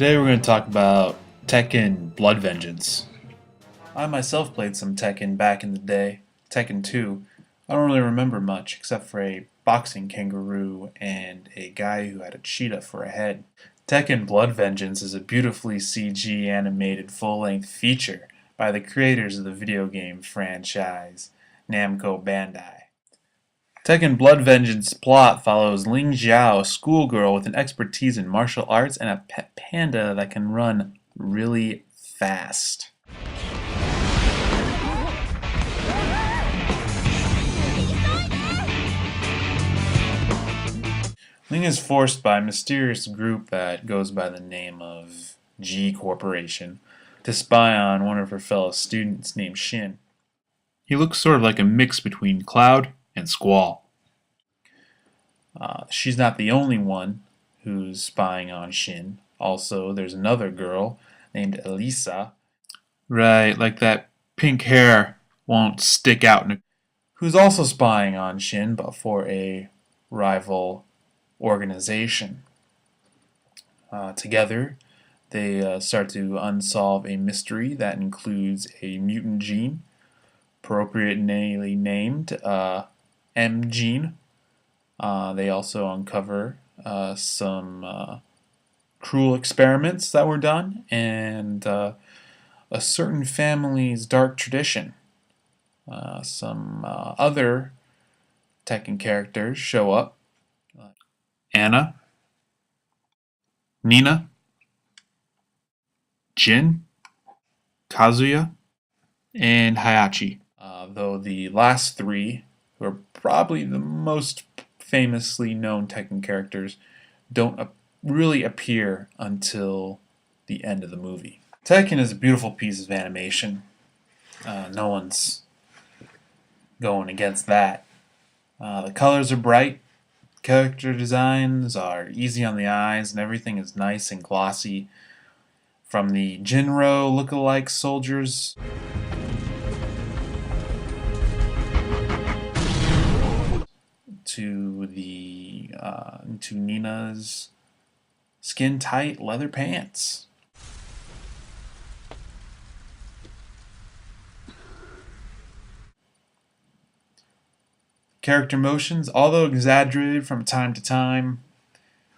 Today we're going to talk about Tekken Blood Vengeance. I myself played some Tekken back in the day, Tekken 2. I don't really remember much except for a boxing kangaroo and a guy who had a cheetah for a head. Tekken Blood Vengeance is a beautifully CG animated full-length feature by the creators of the video game franchise, Namco Bandai. Tekken Blood Vengeance plot follows Ling Xiao, a schoolgirl with an expertise in martial arts and a pet panda that can run really fast. Ling is forced by a mysterious group that goes by the name of G Corporation to spy on one of her fellow students named Shin. He looks sort of like a mix between Cloud and Squall. She's not the only one who's spying on Shin. Also, there's another girl named Elisa. Right, like that pink hair won't stick out. Who's also spying on Shin, but for a rival organization. Together, they start to unsolve a mystery that includes a mutant gene, appropriately named M gene. They also uncover some cruel experiments that were done and a certain family's dark tradition. Some other Tekken characters show up. Anna, Nina, Jin, Kazuya, and Hayachi. Though the last three, who are probably the most famously known Tekken characters, don't really appear until the end of the movie. Tekken is a beautiful piece of animation. No one's going against that. The colors are bright, character designs are easy on the eyes, and everything is nice and glossy. From the Jinro look-alike soldiers to Nina's skin-tight leather pants. Character motions, although exaggerated from time to time,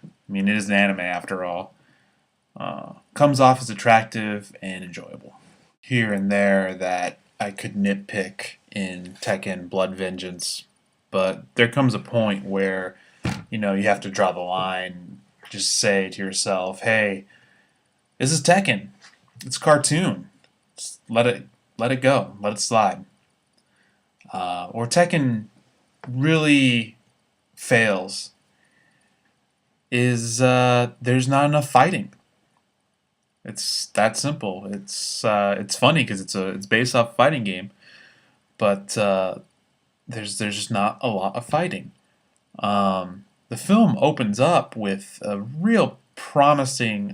I mean it is an anime after all, comes off as attractive and enjoyable. Here and there that I could nitpick in Tekken Blood Vengeance, but there comes a point where you have to draw the line. Just say to yourself, hey, this is Tekken. It's a cartoon. Just let it go. Let it slide. Or Tekken really fails is there's not enough fighting. It's that simple. It's funny because it's based off a fighting game, but there's just not a lot of fighting. The film opens up with a real promising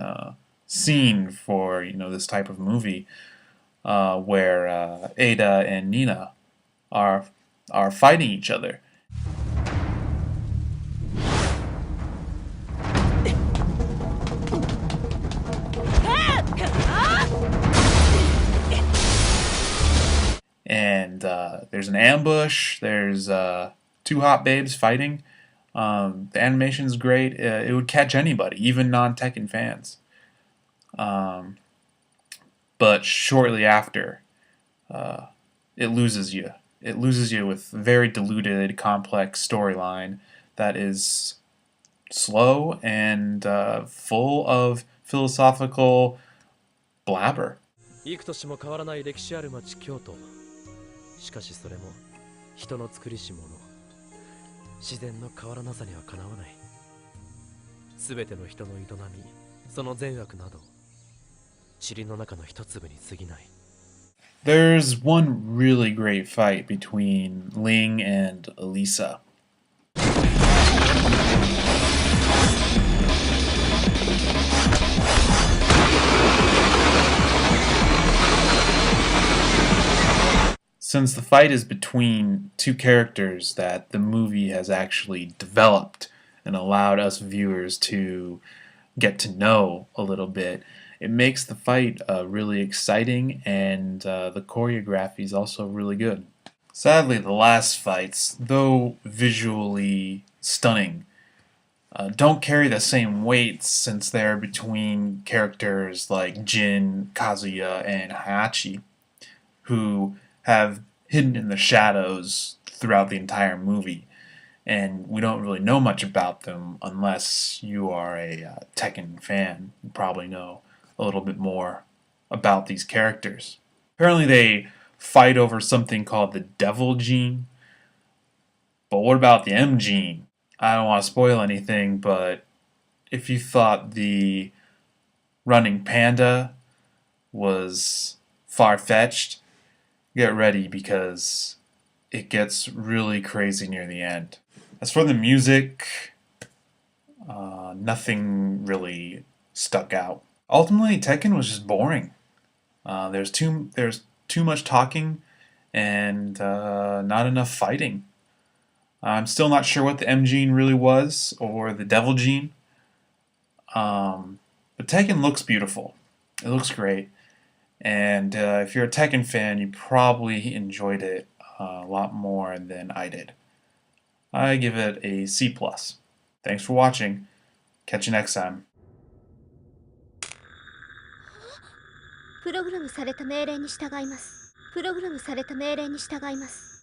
scene for this type of movie, where Ada and Nina are fighting each other. And there's an ambush. There's two hot babes fighting. The animation's great. It would catch anybody, even non-Tekken fans. But shortly after, it loses you. It loses you with a very diluted, complex storyline that is slow and full of philosophical blabber. 幾年も変わらない歴史ある町京都。しかしそれも人の作りし者。自然の変わらなさにはかなわない。すべての人の営み、その善悪など、塵の中の一粒に過ぎない。There's one really great fight between Ling and Elisa. Since the fight is between two characters that the movie has actually developed and allowed us viewers to get to know a little bit, it makes the fight really exciting, and the choreography is also really good. Sadly, the last fights, though visually stunning, don't carry the same weight since they're between characters like Jin, Kazuya, and Hayachi, who have hidden in the shadows throughout the entire movie. And we don't really know much about them unless you are a Tekken fan. You probably know a little bit more about these characters. Apparently, they fight over something called the Devil Gene. But what about the M Gene? I don't want to spoil anything, but if you thought the running panda was far fetched, get ready because it gets really crazy near the end. As for the music, nothing really stuck out. Ultimately, Tekken was just boring. There's too much talking and not enough fighting. I'm still not sure what the M gene really was or the Devil gene. But Tekken looks beautiful. It looks great. And if you're a Tekken fan, you probably enjoyed it a lot more than I did. I give it a C+. Thanks for watching. Catch you next time. プログラムされた命令に従います。プログラムされた命令に従います。